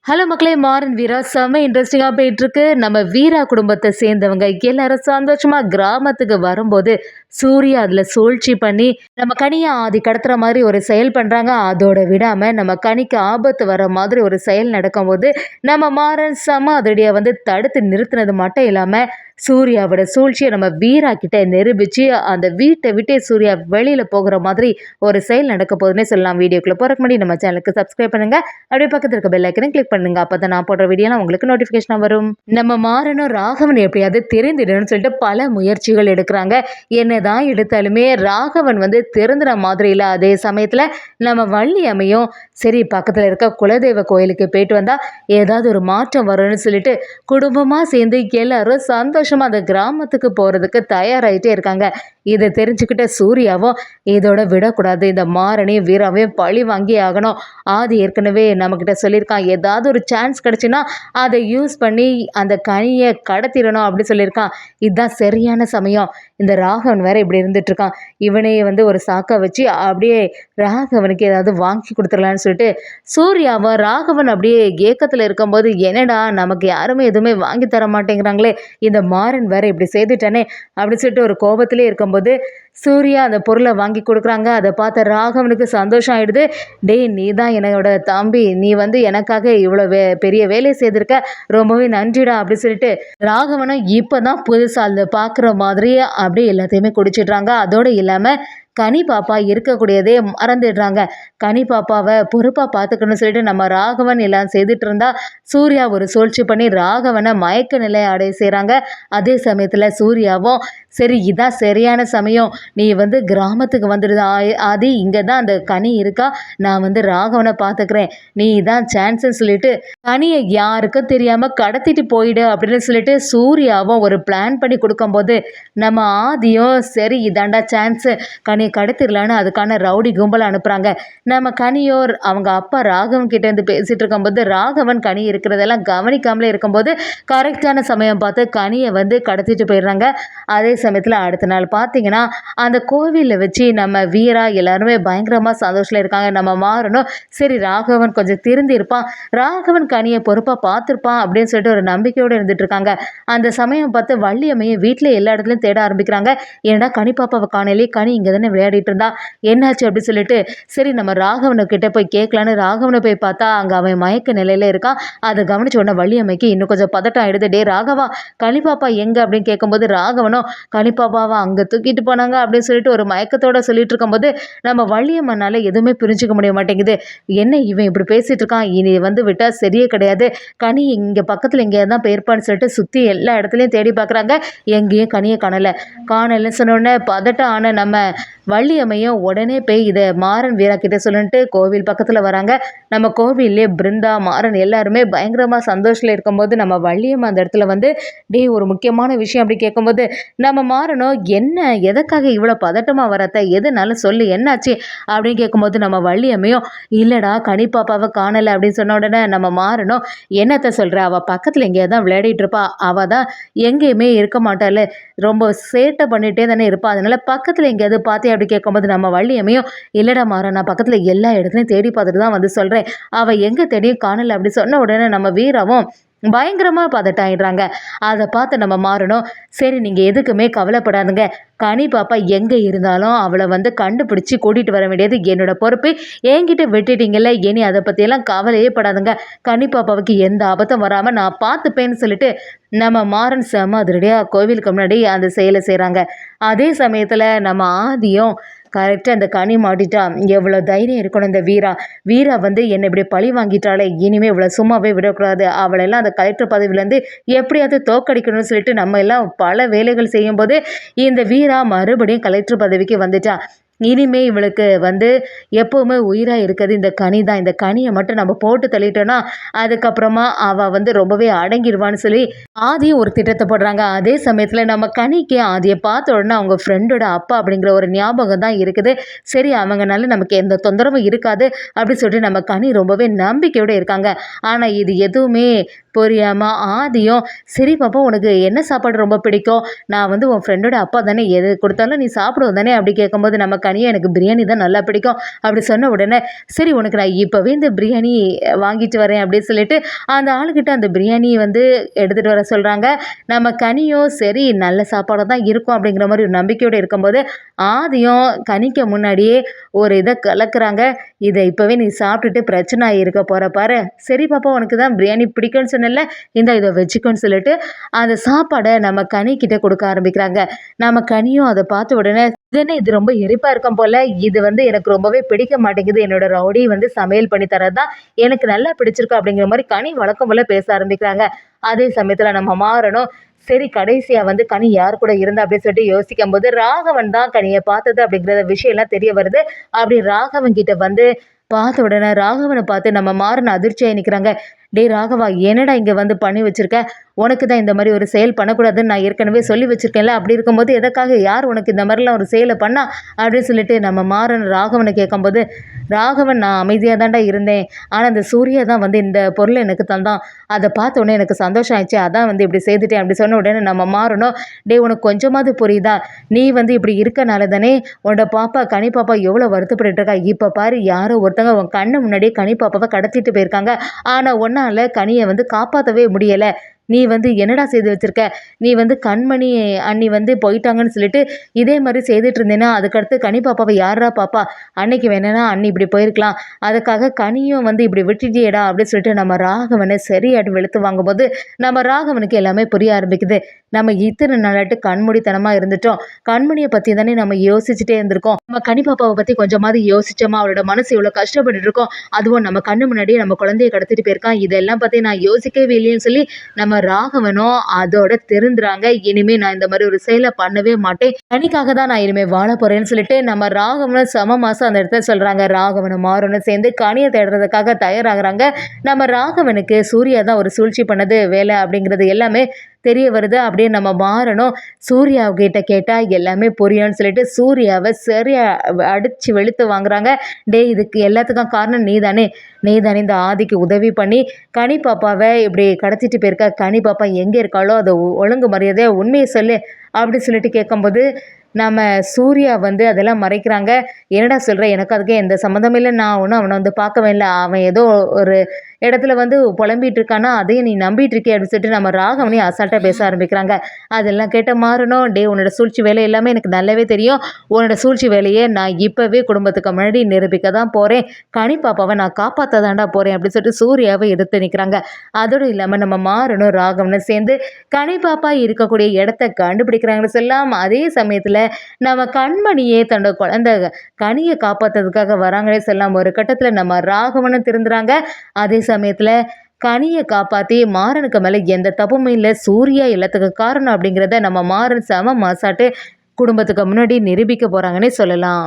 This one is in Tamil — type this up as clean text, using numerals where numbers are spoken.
ஹலோ மக்களே, மாறன் வீரா செம்ம இன்ட்ரெஸ்டிங்காக போயிட்டுருக்கு. நம்ம வீரா குடும்பத்தை சேர்ந்தவங்க எல்லாரும் சந்தோஷமாக கிராமத்துக்கு வரும்போது சூர்யா அதில் சூழ்ச்சி பண்ணி நம்ம கனியை ஆதி கடத்துற மாதிரி ஒரு செயல் பண்ணுறாங்க. அதோட விடாமல் நம்ம கனிக்கு ஆபத்து வர மாதிரி ஒரு செயல் நடக்கும்போது நம்ம மாறன் செம்ம அதிரடியை தடுத்து நிறுத்தினது மட்டும் இல்லாமல் சூர்யாவோட சூழ்ச்சியை நம்ம வீரா கிட்ட நிரூபித்து அந்த வீட்டை விட்டே சூர்யா வெளியில் போகிற மாதிரி ஒரு செயல் நடக்க போகுதுன்னே சொல்லலாம். வீடியோக்குள்ளே போகிறக்கு முன்னாடி நம்ம சேனலுக்கு சப்ஸ்கிரைப் பண்ணுங்கள். அப்படியே பக்கத்தில் இருக்க பெல் ஐக்கனை கிளிக் பண்ணுங்க. அப்பதான் நான் போடுற வீடியோலாம் உங்களுக்கு நோட்டிபிகேஷன் வரும். நம்ம மாறனும் ராகவன் எப்படியாவது தெரிந்திடணும்னு சொல்லிட்டு பல முயற்சிகள் எடுக்கிறாங்க. என்னதான் எடுத்தாலுமே ராகவன் தெரிந்துற மாதிரி இல்லை. அதே சமயத்துல நம்ம வள்ளி அம்மையும் சரி பக்கத்துல இருக்க குலதெய்வ கோயிலுக்கு போயிட்டு வந்தா ஏதாவது ஒரு மாற்றம் வரும்னு சொல்லிட்டு குடும்பமா சேர்ந்து எல்லாரும் சந்தோஷமா அந்த கிராமத்துக்கு போறதுக்கு தயாராயிட்டே இருக்காங்க. இதை தெரிஞ்சுக்கிட்ட சூர்யாவும் இதோட விடக்கூடாது, இந்த மாறனையும் வீராவையும் பழி வாங்கி ஆகணும். ஆதி ஏற்கனவே நம்மக்கிட்ட சொல்லியிருக்கான், ஏதாவது ஒரு சான்ஸ் கிடச்சின்னா அதை யூஸ் பண்ணி அந்த கனியை கடத்திடணும் அப்படின்னு சொல்லியிருக்கான். இதுதான் சரியான சமயம். இந்த ராகவன் வேற இப்படி இருந்துட்டு இருக்கான். இவனையே ஒரு சாக்கை வச்சு அப்படியே ராகவனுக்கு ஏதாவது வாங்கி கொடுத்துடலான்னு சொல்லிட்டு சூர்யாவை ராகவன் அப்படியே ஏக்கத்தில் இருக்கும்போது என்னடா நமக்கு யாருமே எதுவுமே வாங்கி தர மாட்டேங்கிறாங்களே, இந்த மாறன் வேற இப்படி செய்துட்டானே அப்படின்னு சொல்லிட்டு ஒரு கோபத்திலே இருக்கும்போது சூர்யா அந்த பொருளை வாங்கி கொடுக்குறாங்க. அதை பார்த்த ராகவனுக்கு சந்தோஷம் ஆயிடுது. டேய், நீ தான் என்னோட தம்பி, நீ எனக்காக இவ்வளோ பெரிய வேலையை செய்திருக்க, ரொம்பவே நன்றிடா அப்படி சொல்லிட்டு ராகவனும் இப்போதான் புதுசாக அந்த பார்க்குற மாதிரியே அப்படியே எல்லாத்தையுமே குடிச்சிடுறாங்க. அதோடு இல்லாமல் கனி பாப்பா இருக்கக்கூடியதே மறந்துடுறாங்க. கனி பாப்பாவை பொறுப்பாக பார்த்துக்கணும்னு சொல்லிட்டு நம்ம ராகவன் எல்லாம் செய்துட்டு இருந்தா சூர்யா ஒரு சூழ்ச்சி பண்ணி ராகவனை மயக்க நிலை அடைய செய்கிறாங்க. அதே சமயத்தில் சூர்யாவும் சரி இதான் சரியான சமயம், நீ கிராமத்துக்கு வந்துடுது ஆதி, இங்கே தான் அந்த கனி இருக்கா, நான் ராகவனை பார்த்துக்கிறேன், நீ தான் சான்ஸ்ன்னு சொல்லிட்டு கனியை யாருக்கும் தெரியாமல் கடத்திட்டு போயிடு அப்படின்னு சொல்லிட்டு சூர்யாவும் ஒரு பிளான் பண்ணி கொடுக்கும்போது நம்ம ஆதியும் சரி இதாண்டா சான்ஸு, கனியை கடத்திடலான்னு அதுக்கான ரவுடி கும்பலை அனுப்புகிறாங்க. நம்ம கனியோர் அவங்க அப்பா ராகவன் கிட்டேருந்து பேசிகிட்டு இருக்கும்போது ராகவன் கனி இருக்கிறதெல்லாம் கவனிக்காமலே இருக்கும்போது கரெக்டான சமயம் பார்த்து கனியை கடத்திட்டு போயிடுறாங்க. அதே சமயத்தில் அடுத்த நாள் பார்த்தீங்கன்னா அந்த கோவிலில் வச்சு நம்ம வீரா எல்லாருமே பயங்கரமாக சந்தோஷத்தில் இருக்காங்க. நம்ம மாறணும் சரி ராகவன் கொஞ்சம் திருந்தி இருப்பான், ராகவன் கனியை பொறுப்பாக பார்த்துருப்பான் அப்படின்னு சொல்லிட்டு ஒரு நம்பிக்கையோடு இருந்துட்டு இருக்காங்க. அந்த சமயம் பார்த்து வள்ளியம்மையை வீட்டில் எல்லா இடத்துலையும் தேட ஆரம்பிக்கிறாங்க. ஏன்னா கனி பாப்பாவை காணலே, கனி இங்கே தானே விளையாடிட்டு இருந்தா, என்னாச்சு அப்படின்னு சொல்லிட்டு சரி நம்ம ராகவனுக்கிட்ட போய் கேட்கலான்னு ராகவனை போய் பார்த்தா அங்கே அவன் மயக்க நிலையில இருக்கான். அதை கவனிச்ச உடனே வள்ளியம்மைக்கு இன்னும் கொஞ்சம் பதட்டம் ஆயிடுது. டே ராகவா, கனிப்பாப்பா எங்க அப்படின்னு கேட்கும்போது ராகவனும் கனிப்பாப்பாவை அங்கே தூக்கிட்டு போனாங்க அப்படின்னு சொல்லிட்டு ஒரு மயக்கத்தோட சொல்லிட்டு இருக்கும்போது நம்ம வள்ளியம்மனால எதுவுமே புரிஞ்சுக்க முடிய மாட்டேங்குது. என்ன இவன் இப்படி பேசிட்டு இருக்கான், இனி விட்டா சரியே கிடையாது, கனி இங்கே பக்கத்தில் எங்கேயா தான் போயிருப்பான்னு சொல்லிட்டு சுற்றி எல்லா இடத்துலையும் தேடி பார்க்குறாங்க. எங்கேயும் கனியை காணலைன்னு சொன்ன உடனே பதட்டம் ஆன நம்ம வள்ளியம்மையும் உடனே போய் இதை மாறன் வீரா கிட்ட சொல்லிட்டு கோவில் பக்கத்தில் வராங்க. நம்ம கோவில்லே பிருந்தா மாறன் எல்லாருமே பயங்கரமாக சந்தோஷத்தில் இருக்கும்போது நம்ம வள்ளியம்மா அந்த இடத்துல டே ஒரு முக்கியமான விஷயம் அப்படி கேட்கும்போது நம்ம மாறனும் என்ன எதுக்காக இவ்வளோ பதட்டமாக வரத்த, எதுனாலும் சொல்லு என்னாச்சு அப்படின்னு கேட்கும்போது நம்ம வள்ளியம்மையும் இல்லைடா கனி பாப்பாவை காணலை அப்படின்னு சொன்ன உடனே நம்ம மாறனும் என்னத்தை சொல்கிற, அவள் பக்கத்தில் எங்கேயா தான் விளையாடிட்டு இருப்பா, அவள் தான் எங்கேயுமே இருக்க மாட்டாள், ரொம்ப சேட்டை பண்ணிகிட்டே தானே இருப்பா, அதனால பக்கத்தில் எங்கேயாவது பார்த்தே அப்படி கேட்கும்போது நம்ம வள்ளியம்மையும் இல்லைடா மாறன், நான் பக்கத்தில் எல்லா இடத்துலையும் தேடி பார்த்துட்டு தான் சொல்கிறேன், அவள் எங்கே தேடியும் காணலை அப்படி சொன்ன உடனே நம்ம வீராவும் பயங்கரமாக பதட்டாயிடுறாங்க. அதை பார்த்து நம்ம மாறணும் சரி நீங்கள் எதுக்குமே கவலைப்படாதுங்க, கனி பாப்பா எங்கே இருந்தாலும் அவளை கண்டுபிடிச்சி கூட்டிகிட்டு வர வேண்டியது என்னோட பொறுப்பு, என்கிட்ட விட்டுட்டீங்கல்ல, இனி அதை பற்றியெல்லாம் கவலையே படாதுங்க, கனி பாப்பாவுக்கு எந்த ஆபத்தும் வராமல் நான் பார்த்துப்பேன்னு சொல்லிட்டு நம்ம மாறன் செம்ம அதிரடியாக கோவிலுக்கு முன்னாடி அந்த செயலை செய்கிறாங்க. அதே சமயத்தில் நம்ம ஆதியும் கரெக்டாக அந்த கனி மாட்டிட்டா, எவ்வளோ தைரியம் இருக்கணும் இந்த வீரா, வீரா என்னை இப்படி பழி வாங்கிட்டாலே, இனிமேல் இவ்வளோ சும்மாவே விடக்கூடாது, அவளெல்லாம் அந்த கலெக்டர் பதவியிலேருந்து எப்படியாவது தோக்கடிக்கணும்னு சொல்லிட்டு நம்ம எல்லாம் பல வேலைகள் செய்யும்போது இந்த வீரா மறுபடியும் கலெக்டர் பதவிக்கு வந்துட்டா. இனிமே இவளுக்கு எப்போவுமே உயிராக இருக்கிறது இந்த கனி தான், இந்த கனியை மட்டும் நம்ம போட்டு தள்ளிட்டோன்னா அதுக்கப்புறமா அவள் ரொம்பவே அடங்கிடுவான்னு சொல்லி ஆதியும் ஒரு திட்டத்தை போடுறாங்க. அதே சமயத்தில் நம்ம கனிக்கு ஆதியை பார்த்த உடனே அவங்க ஃப்ரெண்டோட அப்பா அப்படிங்கிற ஒரு ஞாபகம் தான் இருக்குது. சரி அவங்கனால நமக்கு எந்த தொந்தரவும் இருக்காது அப்படின்னு சொல்லிட்டு நம்ம கனி ரொம்பவே நம்பிக்கையோடு இருக்காங்க. ஆனால் இது எதுவுமே புரியாம ஆதியும், "சரி பாப்பா உனக்கு என்ன சாப்பாடு ரொம்ப பிடிக்கும்? நான் வந்து உன் ஃப்ரெண்டோட அப்பா தானே, எது குடுத்தாலும் நீ சாப்பிடுவ தானே?" அப்படி கேட்கும்போது நம்ம கனியா, "எனக்கு பிரியாணி தான் நல்லா பிடிக்கும்." அப்படி சொன்ன உடனே, "சரி உனக்கு நான் இப்பவே இந்த பிரியாணி வாங்கிட்டு வரேன்." அப்படின்னு சொல்லிட்டு அந்த ஆளுகிட்ட அந்த பிரியாணி வந்து எடுத்துட்டு வர சொல்றாங்க. நம்ம கனியும், சரி நல்ல சாப்பாடா தான் இருக்கும் அப்படிங்கிற மாரி ஒரு நம்பிக்கையோட இருக்கும்போது, ஆதியும் கனிக்கு முன்னாடியே ஒரு இத கலக்குறாங்க. "இத இப்பவே நீ சாப்பிட்டுட்டு பிரச்சனை ஆயிருக்க போற பாரு. சரி பாப்பா உனக்கு தான் பிரியாணி பிடிக்கும்னு சொன்னேல்ல, இந்தா இத வச்சுக்கோன்னு" சொல்லிட்டு அந்த சாப்பாட நம்ம கனிக்கிட்ட குடுக்க ஆரம்பிக்கிறாங்க. நம்ம கனியும் அத பார்த்த உடனே, "இது என்ன இது ரொம்ப எரிப்பா இருக்கும் போல. இது வந்து எனக்கு ரொம்பவே பிடிக்க மாட்டேங்குது. என்னோட ரவுடி வந்து சமையல் பண்ணி தர்றது தான் எனக்கு நல்லா பிடிச்சிருக்கு." அப்படிங்கிற மாரி கனி வழக்கம் போல பேச ஆரம்பிக்கிறாங்க. அதே சமயத்துல நம்ம மாறனும், சரி கடைசியா வந்து கனி யார் கூட இருந்தா அப்படின்னு சொல்லிட்டு யோசிக்கும்போது, ராகவன் தான் கனிய பார்த்தது அப்படிங்கிற விஷயம்லாம் தெரிய வருது. அப்படி ராகவன் கிட்ட வந்து பார்த்த உடனே ராகவன பார்த்து நம்ம மாறன் அதிர்ச்சியாயி நிக்கிறாங்க. "டேய் ராகவா! என்னடா இங்க வந்து பண்ணி வச்சிருக்க? உனக்கு தான் இந்த மாரி ஒரு செயல் பண்ணக்கூடாதுன்னு நான் ஏற்கனவே சொல்லி வச்சிருக்கேன்ல. அப்படி இருக்கும்போது எதற்காக யார் உனக்கு இந்த மாரிலாம் ஒரு செயல பண்ணா?" அப்படின்னு சொல்லிட்டு நம்ம மாறன் ராகவன கேட்கும்போது, "ராகவன் நான் அமைதியா தான்டா இருந்தேன். ஆனா அந்த சூர்யா தான் வந்து இந்த பொருள எனக்கு தந்தான். அத பார்த்த உடனே எனக்கு சந்தோஷம் ஆயிடுச்சு. அதான் வந்து இப்படி செய்துட்டேன்." அப்படி சொன்ன உடனே நம்ம மாறனும், "டேய் உனக்கு கொஞ்சமாவது புரியுதா? நீ வந்து இப்படி இருக்கனால தானே உன்னோட பாப்பா கனி பாப்பா எவ்வளோ வருத்தப்பட்டுட்டு இருக்கா. இப்ப பாரு யாரோ ஒருத்தங்க உன் கண்ணு முன்னாடியே கனி பாப்பாவ கடத்திட்டு போயிருக்காங்க. ஆனா உன்னால கனிய வந்து காப்பாத்தவே முடியல. நீ வந்து என்னடா செய்து வச்சிருக்க? நீ வந்து கண்மணி அண்ணி வந்து போயிட்டாங்கன்னு சொல்லிட்டு, இதே மாரி செய்துட்டு இருந்தேன்னா, அதுக்கடுத்து கனி பாப்பாவ யார்றா பாப்பா? அன்னைக்கு வேணும்னா அண்ணி இப்படி போயிருக்கலாம். அதுக்காக கனியும் வந்து இப்படி விட்டுட்டியேடா!" அப்படின்னு சொல்லிட்டு நம்ம ராகவன சரியாட்டு வெளுத்து வாங்கும்போது, நம்ம ராகவனுக்கு எல்லாமே புரிய ஆரம்பிக்குது. நம்ம இத்தன நாளாட்டு கண்மூடித்தனமா இருந்துட்டோம். கண்மணிய பத்தி தானே நம்ம யோசிச்சுட்டே இருந்திருக்கோம். நம்ம கனி பாப்பாவ பத்தி கொஞ்சமாவது யோசிச்சோமா? அவளோட மனசு எவ்வளோ கஷ்டப்பட்டுட்டு இருக்கும். அதுவும் நம்ம கண்ணு முன்னாடியே நம்ம குழந்தைய கடத்திட்டு போயிருக்கான். இதெல்லாம் பத்தி நான் யோசிக்கவே இல்லையேன்னு சொல்லி நம்ம ராகவனும் அதோட திருந்துறாங்க. இனிமே நான் இந்த மாரி ஒரு செயல பண்ணவே மாட்டேன். கனிக்காக தான் நான் இனிமே வாழ போறேன்னு சொல்லிட்டு நம்ம ராகவனும் செம மாசம் அந்த இடத்துல சொல்றாங்க. ராகவனும் மாறனும் சேர்ந்து கனிய தேடுறதுக்காக தயாராகுறாங்க. நம்ம ராகவனுக்கு சூர்யா தான் ஒரு சூழ்ச்சி பண்ணது வேலை அப்படிங்கிறது எல்லாமே தெரிய வருது. அப்படியே நம்ம மாறனும் சூர்யாவ கிட்ட கேட்டா எல்லாமே புரியும்னு சொல்லிட்டு சூர்யாவ சரியா அடிச்சு வெளுத்து வாங்குறாங்க. "டேய் இதுக்கு எல்லாத்துக்கும் காரணம் நீ தானே. நீ தானே இந்த ஆதிக்கு உதவி பண்ணி கனி பாப்பாவ இப்படி கடத்திட்டு போயிருக்க. கனி பாப்பா எங்க இருக்காளோ அத ஒழுங்கு மரியாதையா உண்மைய சொல்லு." அப்படி சொல்லிட்டு கேட்கும்போது, நம்ம சூர்யா வந்து அதெல்லாம் மறைக்கிறாங்க. "என்னடா சொல்ற? எனக்கு அதுக்கு எந்த சம்மந்தமும் இல்ல. நான் ஒண்ணும் அவன வந்து பார்க்கவே இல்ல. அவன் ஏதோ ஒரு இடத்துல வந்து புலம்பிட்டு இருக்கானா, அதையும் நீ நம்பிட்டு இருக்கியே." அப்படின்னு சொல்லிட்டு நம்ம ராகவனையும் அசால்ட்டா பேச ஆரம்பிக்கிறாங்க. அதெல்லாம் கேட்ட மாறனும், "டேய் உன்னோட சூழ்ச்சி வேலை எல்லாமே எனக்கு நல்லாவே தெரியும். உன்னோட சூழ்ச்சி வேலைய நான் இப்பவே குடும்பத்துக்கு முன்னாடி நிரூபிக்க தான் போறேன். கனி பாப்பாவ நான் காப்பாத்த தான்டா போறேன்." அப்படின்னு சொல்லிட்டு சூர்யாவ எதிர்த்து நிக்கிறாங்க. அதோட இல்லாம நம்ம மாறனும் ராகவனும் சேர்ந்து கனி பாப்பா இருக்கக்கூடிய இடத்த கண்டுபிடிக்கிறாங்கன்னு சொல்லலாம். அதே சமயத்துல நம்ம கண்மணியே தன்னோட குழந்தை கனிய காப்பாத்துறதுக்காக வராங்கன்னே சொல்லலாம். ஒரு கட்டத்துல நம்ம ராகவனும் திருந்துறாங்க. அதே சமயத்துல கனிய காப்பாத்தி மாறனுக்கு மேல எந்த தப்புமே இல்ல. சூர்யா எல்லாத்துக்கும் காரணம் அப்படிங்கிறத நம்ம மாறன் செம மாசாட்டு குடும்பத்துக்கு முன்னாடி நிரூபிக்க போறாங்கன்னே சொல்லலாம்.